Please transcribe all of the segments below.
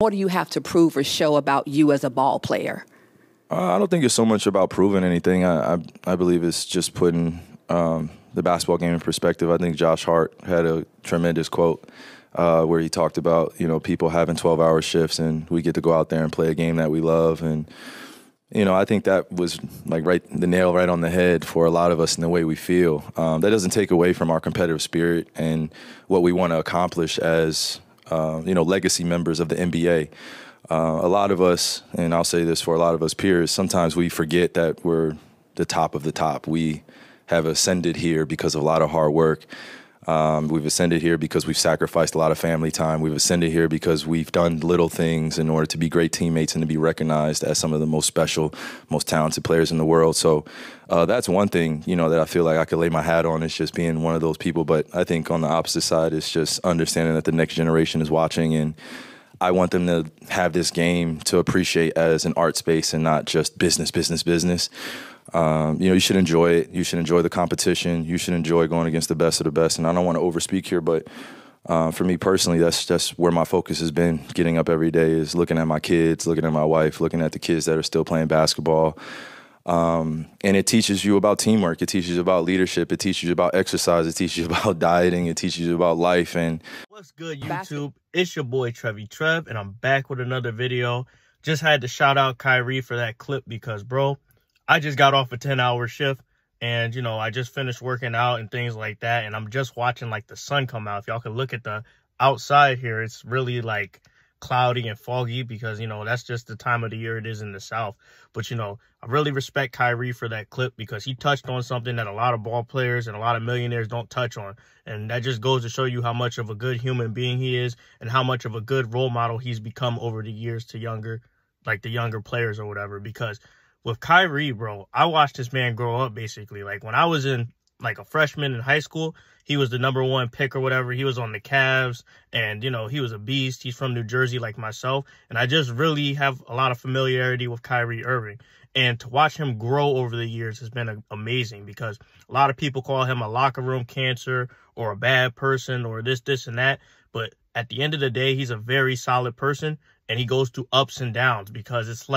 What do you have to prove or show about you as a ball player? I don't think it's so much about proving anything. I believe it's just putting the basketball game in perspective. I think Josh Hart had a tremendous quote where he talked about, people having 12-hour shifts and we get to go out there and play a game that we love. And, I think that was like the nail right on the head for a lot of us in the way we feel. That doesn't take away from our competitive spirit and what we want to accomplish as, legacy members of the NBA. A lot of us, and I'll say this for a lot of us peers, sometimes we forget that we're the top of the top. We have ascended here because of a lot of hard work. We've ascended here because we've sacrificed a lot of family time. We've ascended here because we've done little things in order to be great teammates and to be recognized as some of the most special, most talented players in the world. So that's one thing, that I feel like I could lay my hat on, is just being one of those people. But I think on the opposite side, it's just understanding that the next generation is watching, and I want them to have this game to appreciate as an art space and not just business. You should enjoy it. You should enjoy the competition. You should enjoy going against the best of the best. And I don't want to overspeak here, but for me personally, that's just where my focus has been. Getting up every day is looking at my kids, looking at my wife, looking at the kids that are still playing basketball. And it teaches you about teamwork. It teaches you about leadership. It teaches you about exercise. It teaches you about dieting. It teaches you about life. And what's good, YouTube? It's your boy Trev, and I'm back with another video. Just had to shout out Kyrie for that clip because, bro, I just got off a 10-hour shift, and, I just finished working out and things like that, and I'm just watching, the sun come out. If y'all can look at the outside here, it's really, cloudy and foggy because, that's just the time of the year it is in the South. But, I really respect Kyrie for that clip because he touched on something that a lot of ball players and a lot of millionaires don't touch on. And that just goes to show you how much of a good human being he is and how much of a good role model he's become over the years to the younger players or whatever. Because with Kyrie, bro, I watched this man grow up basically. When I was in a freshman in high school, he was the #1 pick or whatever. He was on the Cavs, and, he was a beast. He's from New Jersey like myself, and I just really have a lot of familiarity with Kyrie Irving. And to watch him grow over the years has been amazing because a lot of people call him a locker room cancer or a bad person or this, and that. But at the end of the day, he's a very solid person, and he goes through ups and downs because it's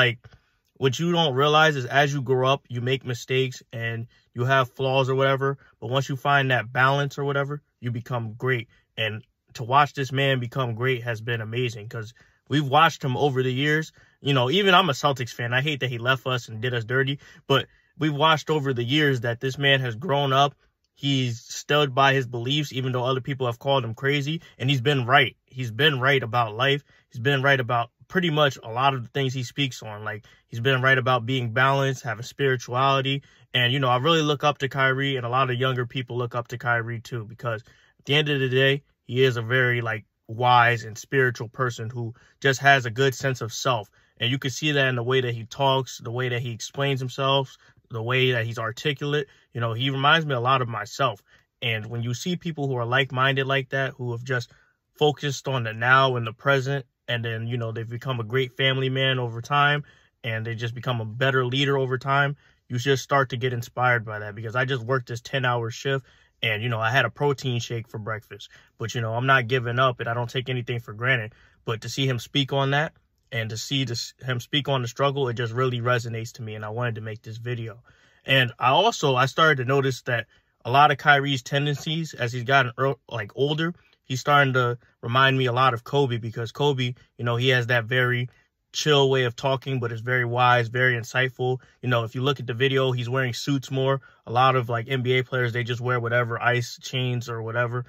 what you don't realize is as you grow up, you make mistakes and you have flaws or whatever. But once you find that balance or whatever, you become great. And to watch this man become great has been amazing because we've watched him over the years. Even I'm a Celtics fan. I hate that he left us and did us dirty. But we've watched over the years that this man has grown up. He's stood by his beliefs, even though other people have called him crazy. And he's been right. He's been right about life. He's been right about pretty much a lot of the things he speaks on. He's been right about being balanced, having spirituality. And, I really look up to Kyrie, and a lot of younger people look up to Kyrie too, because at the end of the day, he is a very wise and spiritual person who just has a good sense of self. And you can see that in the way that he talks, the way that he explains himself, the way that he's articulate. He reminds me a lot of myself. And when you see people who are like-minded like that, who have just focused on the now and the present, and then, they've become a great family man over time, and they just become a better leader over time, you just start to get inspired by that. Because I just worked this 10-hour shift, and, I had a protein shake for breakfast. But, I'm not giving up, and I don't take anything for granted. But to see him speak on that, and to see him speak on the struggle, it just really resonates to me, and I wanted to make this video. And I started to notice that a lot of Kyrie's tendencies, as he's gotten older, he's starting to remind me a lot of Kobe, because Kobe, he has that very chill way of talking, but it's very wise, very insightful. If you look at the video, he's wearing suits more. A lot of NBA players, they just wear whatever, ice chains or whatever.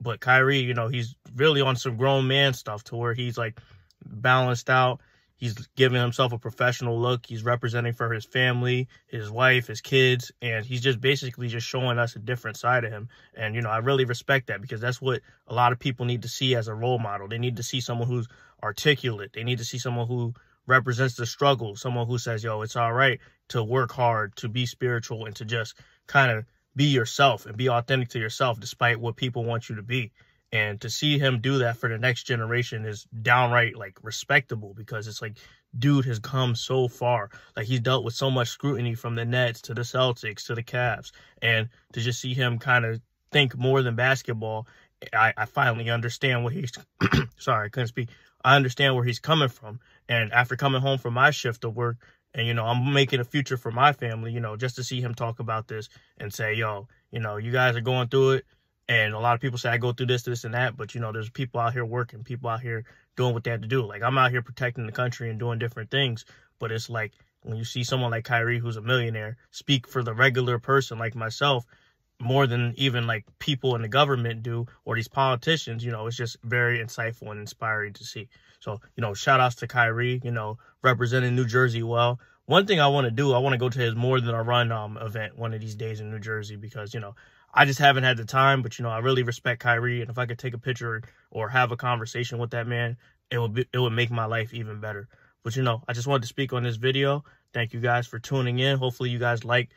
But Kyrie, he's really on some grown man stuff to where he's balanced out. He's giving himself a professional look. He's representing for his family, his wife, his kids, and he's just basically just showing us a different side of him. And, I really respect that because that's what a lot of people need to see as a role model. They need to see someone who's articulate. They need to see someone who represents the struggle, someone who says, yo, it's all right to work hard, to be spiritual, and to just kind of be yourself and be authentic to yourself despite what people want you to be. And to see him do that for the next generation is downright respectable, because it's dude has come so far. He's dealt with so much scrutiny from the Nets to the Celtics to the Cavs, and to just see him kind of think more than basketball, I finally understand what he's sorry, I couldn't speak. I understand where he's coming from. And after coming home from my shift of work, and, you know, I'm making a future for my family, you know, just to see him talk about this and say, yo, you know, you guys are going through it. And a lot of people say I go through this, and that. But, you know, there's people out here working, people out here doing what they have to do. Like, I'm out here protecting the country and doing different things. But it's like when you see someone like Kyrie, who's a millionaire, speak for the regular person like myself, more than even like people in the government do or these politicians, you know, it's just very insightful and inspiring to see. So, you know, shout outs to Kyrie, you know, representing New Jersey well. One thing I want to do, I want to go to his More Than a Run event one of these days in New Jersey because, you know, I just haven't had the time, but, you know, I really respect Kyrie. And if I could take a picture or have a conversation with that man, it would make my life even better. But, you know, I just wanted to speak on this video. Thank you guys for tuning in. Hopefully you guys like,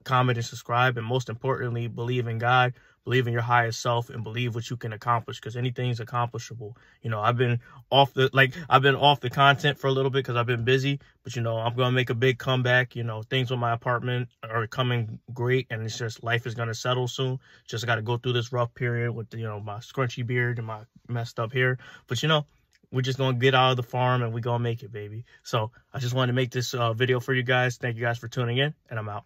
comment, and subscribe. And most importantly, believe in God, believe in your highest self, and believe what you can accomplish, because anything's accomplishable. You know, I've been off the content for a little bit because I've been busy, but, you know, I'm going to make a big comeback. You know, things with my apartment are coming great, and it's just life is going to settle soon. Just got to go through this rough period with, you know, my scrunchy beard and my messed up hair. But, you know, we're just going to get out of the farm and we're going to make it, baby. So I just wanted to make this video for you guys. Thank you guys for tuning in, and I'm out.